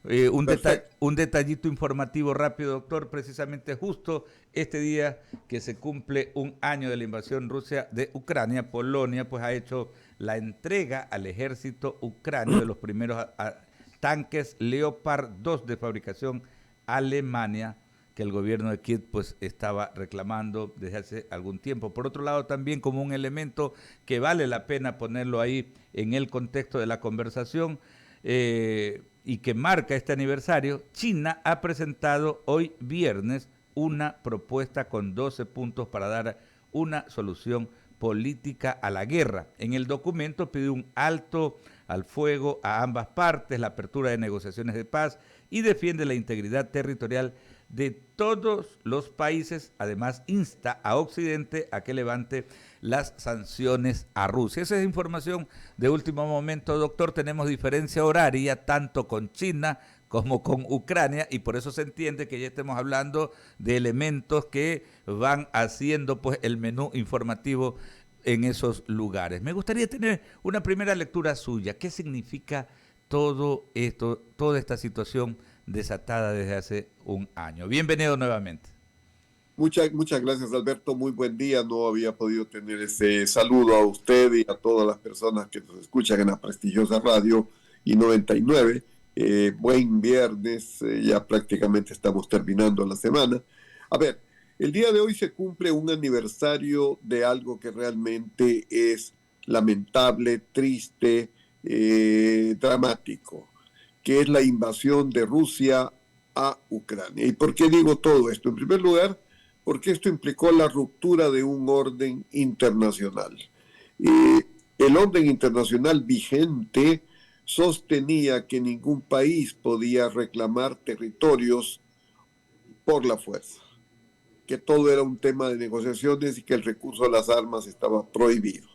Perfecto. Un detallito informativo rápido, doctor. Precisamente justo este día que se cumple un año de la invasión Rusia de Ucrania, Polonia pues ha hecho la entrega al ejército ucranio de los primeros tanques Leopard 2 de fabricación Alemania, que el gobierno de Kiev pues estaba reclamando desde hace algún tiempo. Por otro lado, también como un elemento que vale la pena ponerlo ahí en el contexto de la conversación, y que marca este aniversario, China ha presentado hoy viernes una propuesta con 12 puntos para dar una solución política a la guerra. En el documento pide un alto al fuego a ambas partes, la apertura de negociaciones de paz y defiende la integridad territorial de todos los países. Además, insta a Occidente a que levante las sanciones a Rusia. Esa es información de último momento, doctor. Tenemos diferencia horaria tanto con China como con Ucrania, y por eso se entiende que ya estemos hablando de elementos que van haciendo pues el menú informativo en esos lugares. Me gustaría tener una primera lectura suya. ¿Qué significa todo esto, toda esta situación desatada desde hace un año? Bienvenido nuevamente. Muchas gracias, Alberto. Muy buen día. No había podido tener ese saludo a usted y a todas las personas que nos escuchan en la prestigiosa radio y 99. Buen viernes. Ya prácticamente estamos terminando la semana. A ver, el día de hoy se cumple un aniversario de algo que realmente es lamentable, triste, dramático, que es la invasión de Rusia a Ucrania. ¿Y por qué digo todo esto? En primer lugar, porque esto implicó la ruptura de un orden internacional. El orden internacional vigente sostenía que ningún país podía reclamar territorios por la fuerza, que todo era un tema de negociaciones y que el recurso a las armas estaba prohibido.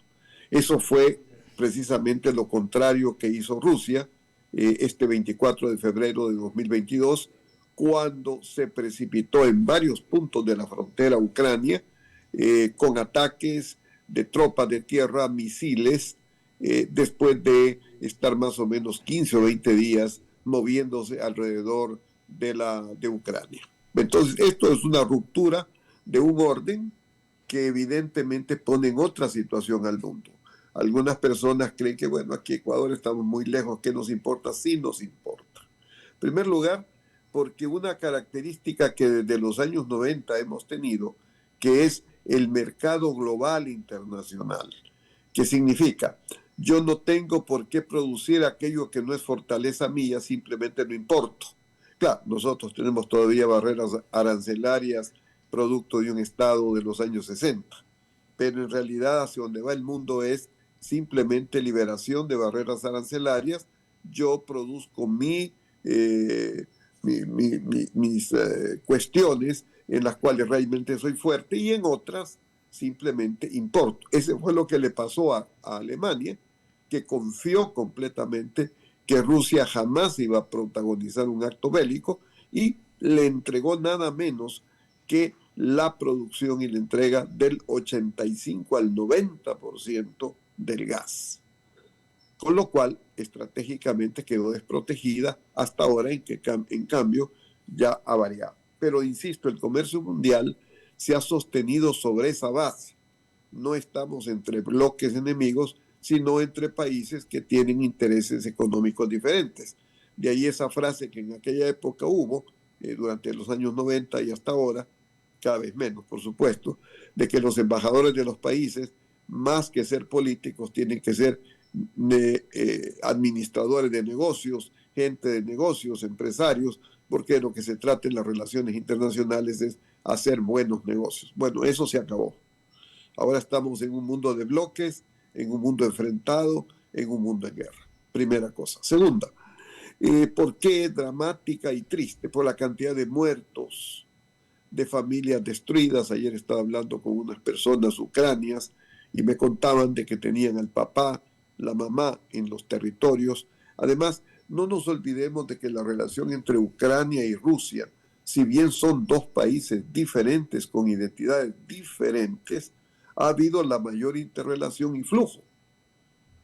Eso fue precisamente lo contrario que hizo Rusia este 24 de febrero de 2022, cuando se precipitó en varios puntos de la frontera ucrania con ataques de tropas de tierra, misiles, después de estar más o menos 15 o 20 días moviéndose alrededor de Ucrania. Entonces, esto es una ruptura de un orden que evidentemente pone en otra situación al mundo. Algunas personas creen que, bueno, aquí en Ecuador estamos muy lejos, ¿qué nos importa? Sí nos importa. En primer lugar, porque una característica que desde los años 90 hemos tenido, que es el mercado global internacional, que significa, yo no tengo por qué producir aquello que no es fortaleza mía, simplemente no importo. Claro, nosotros tenemos todavía barreras arancelarias producto de un Estado de los años 60, pero en realidad hacia donde va el mundo es simplemente liberación de barreras arancelarias. Yo produzco mis cuestiones en las cuales realmente soy fuerte y en otras simplemente importo. Ese fue lo que le pasó a Alemania, que confió completamente que Rusia jamás iba a protagonizar un acto bélico y le entregó nada menos que la producción y la entrega del 85 al 90% del gas. Con lo cual, estratégicamente quedó desprotegida hasta ahora en cambio ya ha variado. Pero insisto, el comercio mundial se ha sostenido sobre esa base. No estamos entre bloques enemigos, sino entre países que tienen intereses económicos diferentes. De ahí esa frase que en aquella época hubo, durante los años 90 y hasta ahora, cada vez menos, por supuesto, de que los embajadores de los países, más que ser políticos, tienen que ser administradores de negocios, gente de negocios, empresarios, porque de lo que se trata en las relaciones internacionales es hacer buenos negocios. Bueno, eso se acabó. Ahora estamos en un mundo de bloques, en un mundo enfrentado, en un mundo en guerra. Primera cosa. Segunda, ¿por qué dramática y triste? Por la cantidad de muertos, de familias destruidas. Ayer estaba hablando con unas personas ucranias y me contaban de que tenían al papá, la mamá en los territorios. Además, no nos olvidemos de que la relación entre Ucrania y Rusia, si bien son dos países diferentes con identidades diferentes, ha habido la mayor interrelación y flujo.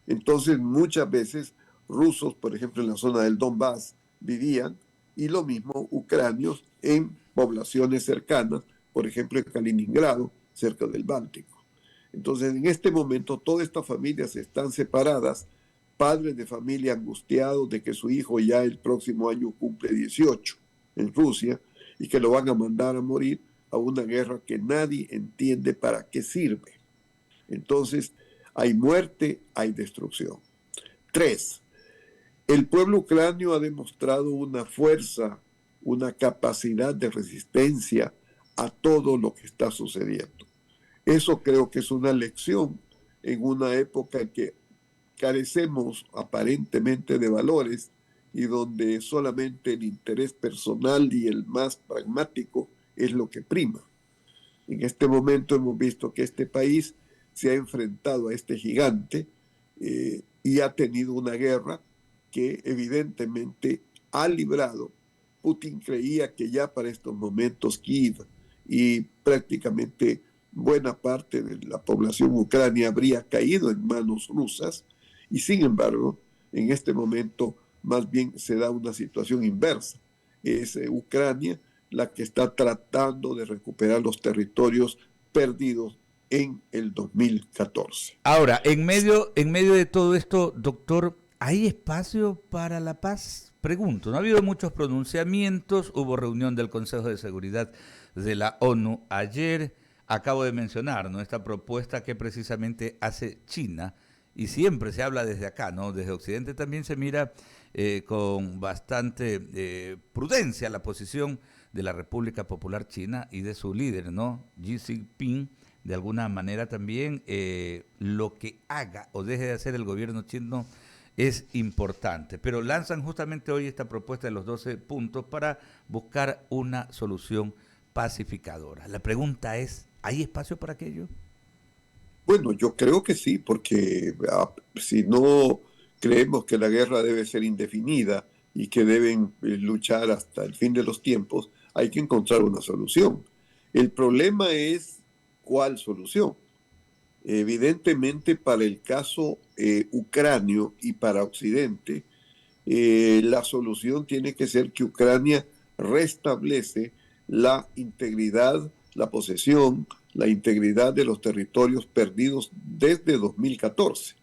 Entonces, muchas veces rusos, por ejemplo, en la zona del Donbass, vivían, y lo mismo ucranios en poblaciones cercanas, por ejemplo en Kaliningrado, cerca del Báltico. Entonces, en este momento, todas estas familias están separadas, padres de familia angustiados de que su hijo ya el próximo año cumple 18 en Rusia y que lo van a mandar a morir a una guerra que nadie entiende para qué sirve. Entonces, hay muerte, hay destrucción. 3. El pueblo ucranio ha demostrado una fuerza, una capacidad de resistencia a todo lo que está sucediendo. Eso creo que es una lección en una época en que carecemos aparentemente de valores y donde solamente el interés personal y el más pragmático es lo que prima. En este momento hemos visto que este país se ha enfrentado a este gigante y ha tenido una guerra que evidentemente ha librado. Putin creía que ya para estos momentos Kiev y prácticamente buena parte de la población ucrania habría caído en manos rusas, y sin embargo, en este momento más bien se da una situación inversa. Es Ucrania la que está tratando de recuperar los territorios perdidos en el 2014. Ahora, en medio de todo esto, doctor, ¿hay espacio para la paz? Pregunto, no ha habido muchos pronunciamientos, hubo reunión del Consejo de Seguridad de la ONU ayer, acabo de mencionar, ¿no?, esta propuesta que precisamente hace China, y siempre se habla desde acá, ¿no? Desde Occidente también se mira con bastante prudencia la posición de la República Popular China y de su líder, ¿no?, Xi Jinping. De alguna manera también lo que haga o deje de hacer el gobierno chino es importante. Pero lanzan justamente hoy esta propuesta de los 12 puntos para buscar una solución pacificadora. La pregunta es, ¿hay espacio para aquello? Bueno, yo creo que sí, porque si no creemos que la guerra debe ser indefinida y que deben luchar hasta el fin de los tiempos, hay que encontrar una solución. El problema es cuál solución. Evidentemente, para el caso ucranio y para Occidente, la solución tiene que ser que Ucrania restablece la integridad, la posesión, la integridad de los territorios perdidos desde 2014,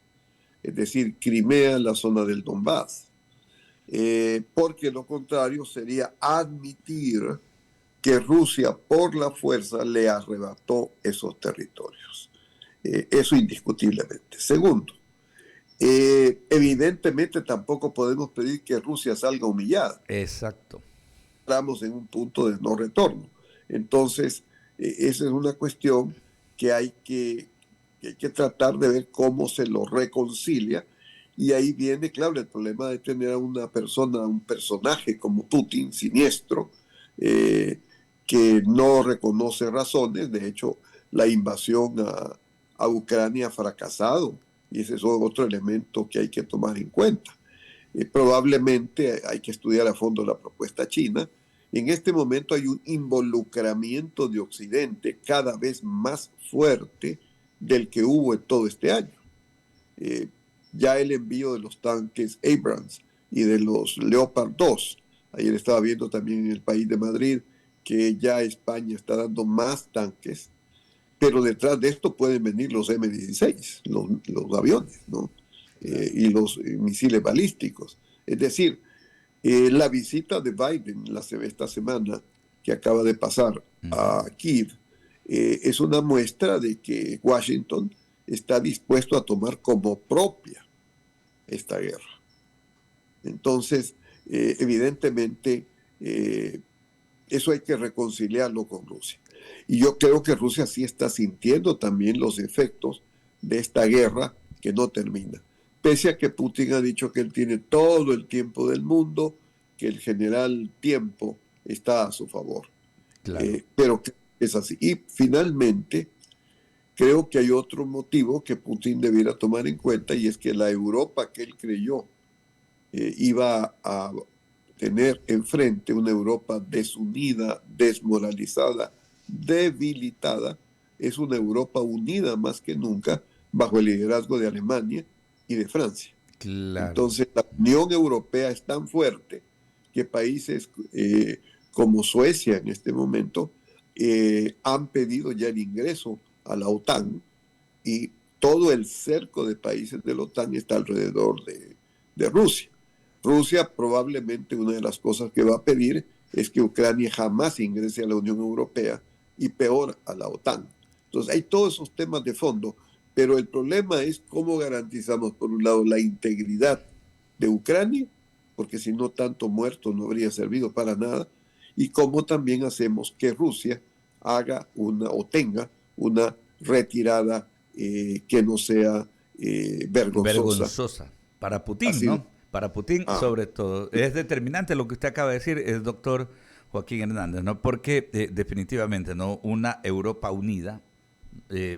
es decir, Crimea, la zona del Donbass, porque lo contrario sería admitir que Rusia por la fuerza le arrebató esos territorios. Eso indiscutiblemente. Segundo, evidentemente tampoco podemos pedir que Rusia salga humillada. Exacto. Estamos en un punto de no retorno. Entonces, esa es una cuestión que hay que tratar de ver cómo se lo reconcilia. Y ahí viene, claro, el problema de tener a una persona, un personaje como Putin, siniestro, que no reconoce razones. De hecho, la invasión a Ucrania ha fracasado, y ese es otro elemento que hay que tomar en cuenta. Probablemente hay que estudiar a fondo la propuesta china. En este momento hay un involucramiento de Occidente cada vez más fuerte del que hubo en todo este año. Ya el envío de los tanques Abrams y de los Leopard 2. Ayer estaba viendo también en El País de Madrid que ya España está dando más tanques, pero detrás de esto pueden venir los M-16, los aviones, ¿no? Y los misiles balísticos. Es decir, la visita de Biden esta semana que acaba de pasar a Kiev es una muestra de que Washington está dispuesto a tomar como propia esta guerra. Entonces, evidentemente, eso hay que reconciliarlo con Rusia. Y yo creo que Rusia sí está sintiendo también los efectos de esta guerra que no termina. Pese a que Putin ha dicho que él tiene todo el tiempo del mundo, que el general tiempo está a su favor. Claro. Pero es así. Y finalmente, creo que hay otro motivo que Putin debiera tomar en cuenta, y es que la Europa que él creyó iba a tener enfrente una Europa desunida, desmoralizada, debilitada, es una Europa unida más que nunca bajo el liderazgo de Alemania y de Francia. Claro. Entonces la Unión Europea es tan fuerte que países como Suecia en este momento han pedido ya el ingreso a la OTAN y todo el cerco de países de la OTAN está alrededor de Rusia. Rusia probablemente una de las cosas que va a pedir es que Ucrania jamás ingrese a la Unión Europea y peor a la OTAN. Entonces hay todos esos temas de fondo, pero el problema es cómo garantizamos por un lado la integridad de Ucrania, porque si no tanto muerto no habría servido para nada, y cómo también hacemos que Rusia haga o tenga una retirada que no sea vergonzosa. Vergonzosa. Para Putin, Así, ¿no? Para Putin, sobre todo. Es determinante lo que usted acaba de decir, el doctor Joaquín Hernández, ¿no? Porque definitivamente, ¿no? Una Europa unida,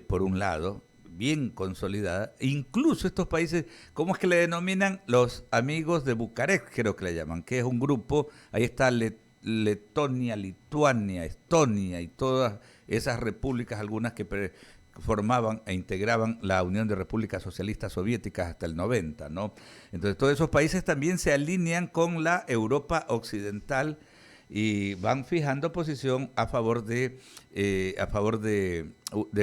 por un lado, bien consolidada, incluso estos países, ¿cómo es que le denominan? Los amigos de Bucarest, creo que le llaman, que es un grupo, ahí está Letonia, Lituania, Estonia y todas esas repúblicas, algunas que formaban e integraban la Unión de Repúblicas Socialistas Soviéticas hasta el 90, ¿no? Entonces todos esos países también se alinean con la Europa occidental y van fijando posición a favor de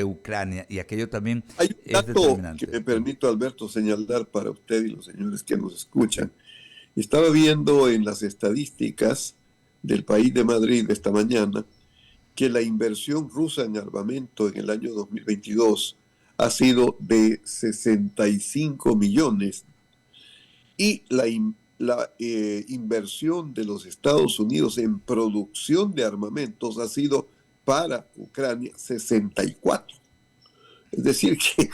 Ucrania, y aquello también hay un es dato que determinante. me permito, Alberto, señalar para usted y los señores que nos escuchan. Estaba viendo en las estadísticas del país de Madrid esta mañana que la inversión rusa en armamento en el año 2022 ha sido de 65 millones y la inversión de los Estados Unidos en producción de armamentos ha sido para Ucrania 64. Es decir, que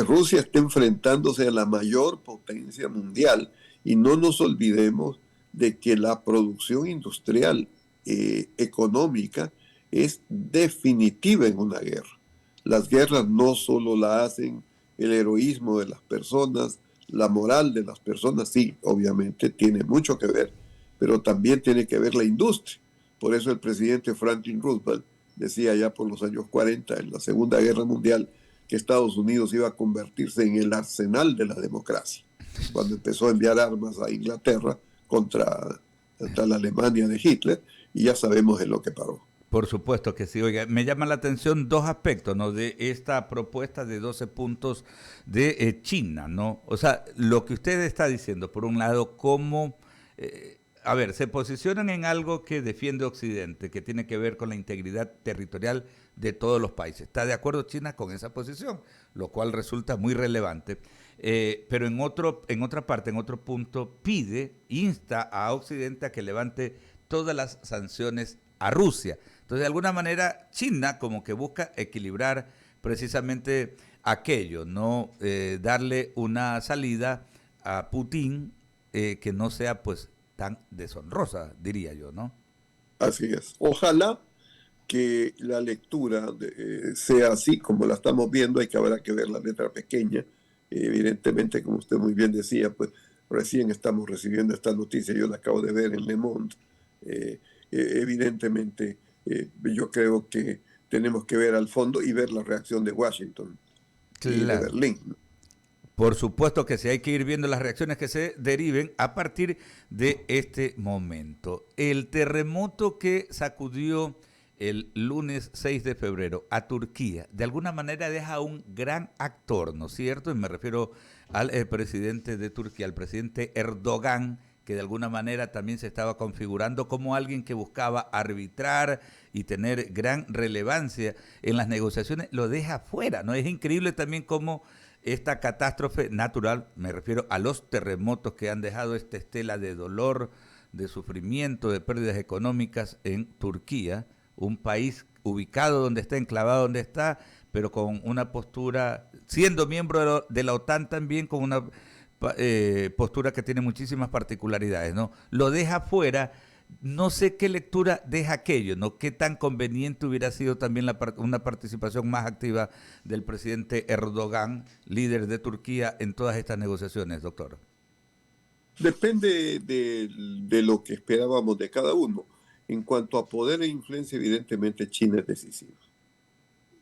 Rusia está enfrentándose a la mayor potencia mundial y no nos olvidemos de que la producción industrial económica es definitiva en una guerra. Las guerras no solo la hacen el heroísmo de las personas, la moral de las personas, sí, obviamente tiene mucho que ver, pero también tiene que ver la industria. Por eso el presidente Franklin Roosevelt decía ya por los años 40, en la Segunda Guerra Mundial, que Estados Unidos iba a convertirse en el arsenal de la democracia, cuando empezó a enviar armas a Inglaterra contra la Alemania de Hitler, y ya sabemos en lo que paró. Por supuesto que sí. Oiga, me llama la atención dos aspectos, ¿no? De esta propuesta de 12 puntos de China, ¿no? O sea, lo que usted está diciendo, por un lado, cómo, a ver, se posicionan en algo que defiende Occidente, que tiene que ver con la integridad territorial de todos los países. ¿Está de acuerdo China con esa posición? Lo cual resulta muy relevante. Pero en otra parte, en otro punto, insta a Occidente a que levante todas las sanciones a Rusia. Entonces, de alguna manera, China como que busca equilibrar precisamente aquello, ¿no? Darle una salida a Putin que no sea pues tan deshonrosa, diría yo, ¿no? Así es. Ojalá que la lectura sea así como la estamos viendo, habrá que ver la letra pequeña. Evidentemente, como usted muy bien decía, pues recién estamos recibiendo esta noticia, yo la acabo de ver en Le Monde. Evidentemente, yo creo que tenemos que ver al fondo y ver la reacción de Washington y de Claro. Berlín. Por supuesto que sí, hay que ir viendo las reacciones que se deriven a partir de este momento. El terremoto que sacudió el lunes 6 de febrero a Turquía, de alguna manera deja un gran actor, ¿no es cierto? Y me refiero al presidente de Turquía, al presidente Erdogan, que de alguna manera también se estaba configurando como alguien que buscaba arbitrar y tener gran relevancia en las negociaciones, lo deja fuera, ¿no? Es increíble también cómo esta catástrofe natural, me refiero a los terremotos que han dejado esta estela de dolor, de sufrimiento, de pérdidas económicas en Turquía, un país ubicado donde está, enclavado donde está, pero con una postura, siendo miembro de la OTAN también, con una postura que tiene muchísimas particularidades, ¿no? Lo deja fuera. No sé qué lectura deja aquello, ¿no? Qué tan conveniente hubiera sido también una participación más activa del presidente Erdogan, líder de Turquía, en todas estas negociaciones, doctor. Depende de lo que esperábamos de cada uno. En cuanto a poder e influencia, evidentemente China es decisiva,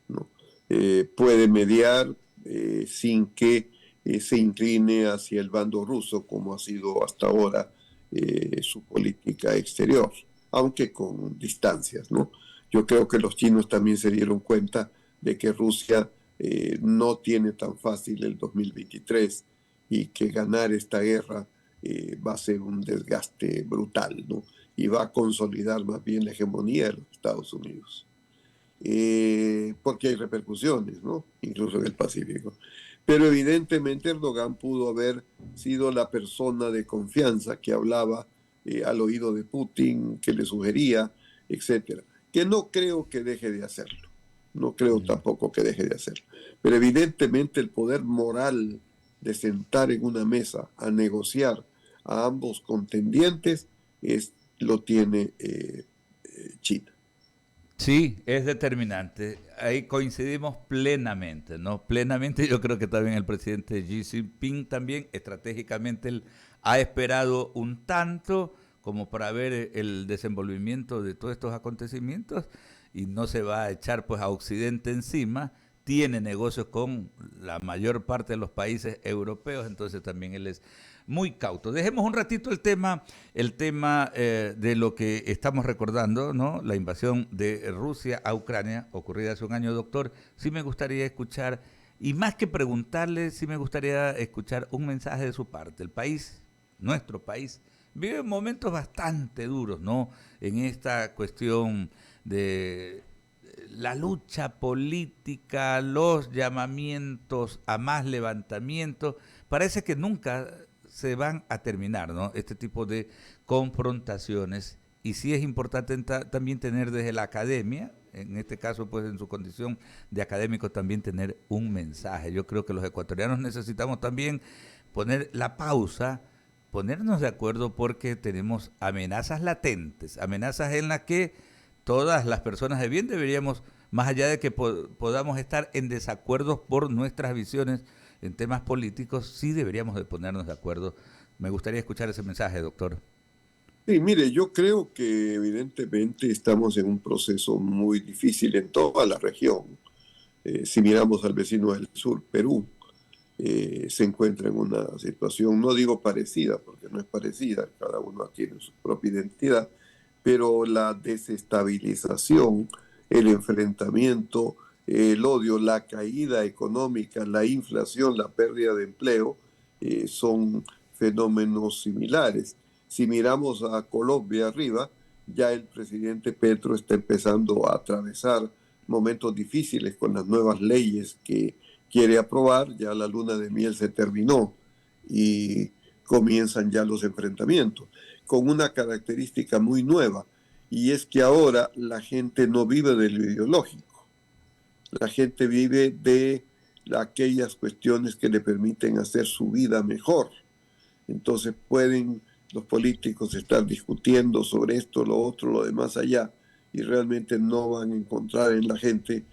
¿no? Puede mediar sin que se incline hacia el bando ruso, como ha sido hasta ahora su política exterior, aunque con distancias, ¿no? Yo creo que los chinos también se dieron cuenta de que Rusia no tiene tan fácil el 2023 y que ganar esta guerra va a ser un desgaste brutal, ¿no? Y va a consolidar más bien la hegemonía de los Estados Unidos. Porque hay repercusiones, ¿no? Incluso en el Pacífico. Pero evidentemente Erdogan pudo haber sido la persona de confianza que hablaba al oído de Putin, que le sugería, etcétera. Que no creo que deje de hacerlo. No creo tampoco que deje de hacerlo. Pero evidentemente el poder moral de sentar en una mesa a negociar a ambos contendientes lo tiene China. Sí, es determinante. Ahí coincidimos plenamente, ¿no? Plenamente. Yo creo que también el presidente Xi Jinping también estratégicamente él ha esperado un tanto como para ver el desenvolvimiento de todos estos acontecimientos y no se va a echar pues a Occidente encima. Tiene negocios con la mayor parte de los países europeos, entonces también él es muy cauto. Dejemos un ratito el tema de lo que estamos recordando, ¿no? La invasión de Rusia a Ucrania, ocurrida hace un año, doctor. Sí me gustaría escuchar, y más que preguntarle, sí me gustaría escuchar un mensaje de su parte. El país, nuestro país, vive momentos bastante duros, ¿no? En esta cuestión de la lucha política, los llamamientos a más levantamientos, parece que nunca se van a terminar, ¿no? Este tipo de confrontaciones. Y sí es importante también tener desde la academia, en este caso pues en su condición de académico, también tener un mensaje. Yo creo que los ecuatorianos necesitamos también poner la pausa, ponernos de acuerdo porque tenemos amenazas latentes, amenazas en las que todas las personas de bien deberíamos, más allá de que podamos estar en desacuerdo por nuestras visiones en temas políticos, sí deberíamos de ponernos de acuerdo. Me gustaría escuchar ese mensaje, doctor. Sí, mire, yo creo que evidentemente estamos en un proceso muy difícil en toda la región. Si miramos al vecino del sur, Perú, se encuentra en una situación, no digo parecida, porque no es parecida, cada uno tiene su propia identidad, pero la desestabilización, el enfrentamiento, el odio, la caída económica, la inflación, la pérdida de empleo, son fenómenos similares. Si miramos a Colombia arriba, ya el presidente Petro está empezando a atravesar momentos difíciles con las nuevas leyes que quiere aprobar, ya la luna de miel se terminó y comienzan ya los enfrentamientos, con una característica muy nueva, y es que ahora la gente no vive de lo ideológico, la gente vive de aquellas cuestiones que le permiten hacer su vida mejor. Entonces pueden los políticos estar discutiendo sobre esto, lo otro, lo demás allá, y realmente no van a encontrar en la gente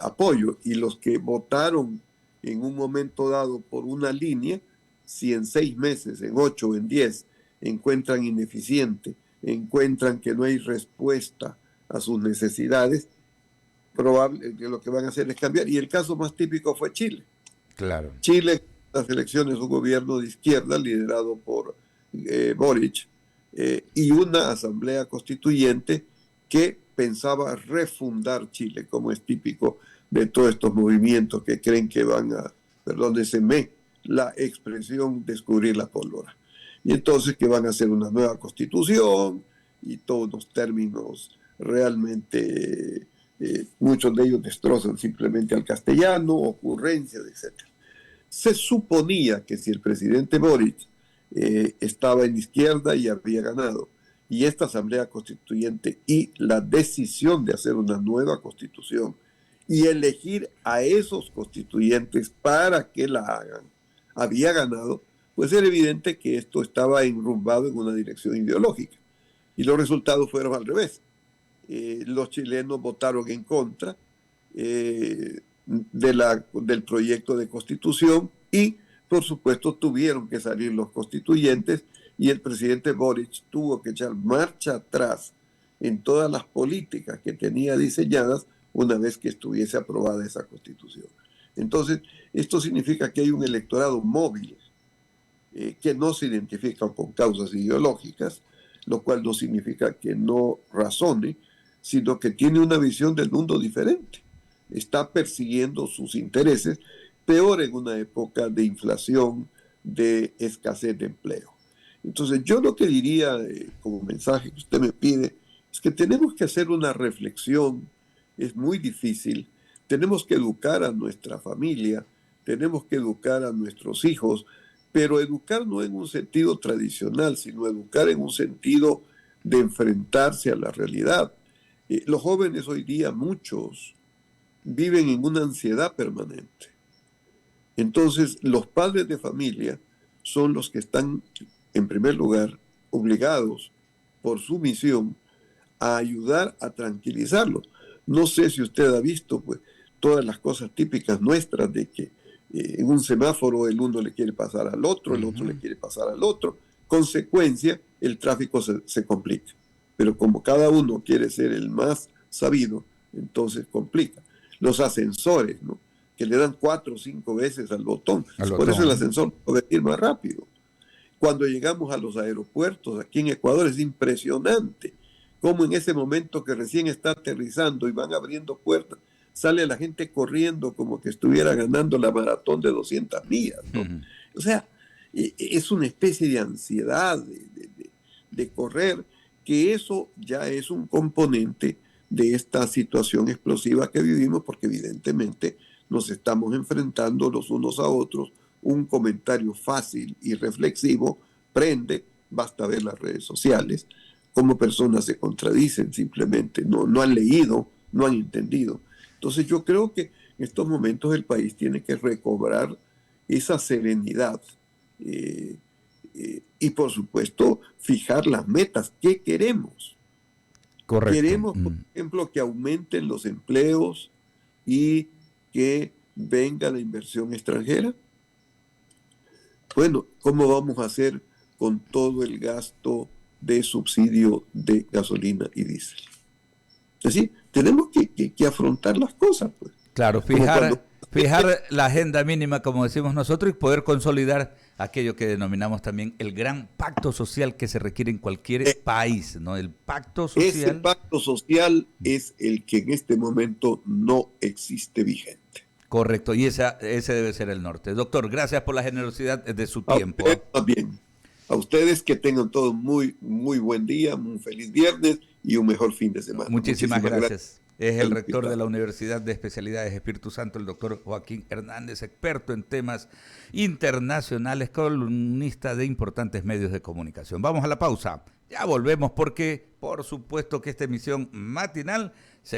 apoyo. Y los que votaron en un momento dado por una línea, si en 6 meses, en 8, en 10, encuentran ineficiente, encuentran que no hay respuesta a sus necesidades, probable que lo que van a hacer es cambiar. Y el caso más típico fue Chile. Claro. Chile, las elecciones, un gobierno de izquierda liderado por Boric, y una asamblea constituyente que pensaba refundar Chile, como es típico de todos estos movimientos que creen que van a, perdónense la expresión, descubrir la pólvora. Y entonces que van a hacer una nueva constitución y todos los términos realmente, muchos de ellos destrozan simplemente al castellano, ocurrencias, etc. Se suponía que si el presidente Boric estaba en izquierda y había ganado, y esta asamblea constituyente y la decisión de hacer una nueva constitución y elegir a esos constituyentes para que la hagan, había ganado, pues era evidente que esto estaba enrumbado en una dirección ideológica. Y los resultados fueron al revés. Los chilenos votaron en contra del proyecto de constitución y, por supuesto, tuvieron que salir los constituyentes y el presidente Boric tuvo que echar marcha atrás en todas las políticas que tenía diseñadas una vez que estuviese aprobada esa constitución. Entonces, esto significa que hay un electorado móvil que no se identifican con causas ideológicas, lo cual no significa que no razone, sino que tiene una visión del mundo diferente. Está persiguiendo sus intereses, peor en una época de inflación, de escasez de empleo. Entonces, yo lo que diría como mensaje que usted me pide es que tenemos que hacer una reflexión. Es muy difícil. Tenemos que educar a nuestra familia, tenemos que educar a nuestros hijos, pero educar no en un sentido tradicional, sino educar en un sentido de enfrentarse a la realidad. Los jóvenes hoy día, muchos, viven en una ansiedad permanente. Entonces, los padres de familia son los que están, en primer lugar, obligados por su misión a ayudar a tranquilizarlos. No sé si usted ha visto pues, todas las cosas típicas nuestras de que en un semáforo el uno le quiere pasar al otro, el otro le quiere pasar al otro. Consecuencia, el tráfico se complica. Pero como cada uno quiere ser el más sabido, entonces complica. Los ascensores, ¿no? Que le dan 4 o 5 veces al botón. Por eso el ascensor puede ir más rápido. Cuando llegamos a los aeropuertos aquí en Ecuador es impresionante cómo en ese momento que recién está aterrizando y van abriendo puertas, sale la gente corriendo como que estuviera ganando la maratón de 200 millas, ¿no? O sea, es una especie de ansiedad de correr, que eso ya es un componente de esta situación explosiva que vivimos, porque evidentemente nos estamos enfrentando los unos a otros. Un comentario fácil y reflexivo prende, basta ver las redes sociales, cómo personas se contradicen simplemente, no han leído, no han entendido. Entonces yo creo que en estos momentos el país tiene que recobrar esa serenidad y por supuesto fijar las metas. ¿Qué queremos? Correcto. Queremos, por ejemplo, que aumenten los empleos y que venga la inversión extranjera. Bueno, ¿cómo vamos a hacer con todo el gasto de subsidio de gasolina y diésel? Es decir, tenemos que afrontar las cosas, pues. Claro, fijar la agenda mínima, como decimos nosotros, y poder consolidar aquello que denominamos también el gran pacto social que se requiere en cualquier país, ¿no? El pacto social. Ese pacto social es el que en este momento no existe vigente. Correcto, y ese debe ser el norte. Doctor, gracias por la generosidad de su tiempo. También. A ustedes que tengan todos muy, muy buen día, un feliz viernes y un mejor fin de semana. Muchísimas gracias. Es el rector de la Universidad de Especialidades Espíritu Santo, el doctor Joaquín Hernández, experto en temas internacionales, columnista de importantes medios de comunicación. Vamos a la pausa. Ya volvemos porque, por supuesto, que esta emisión matinal se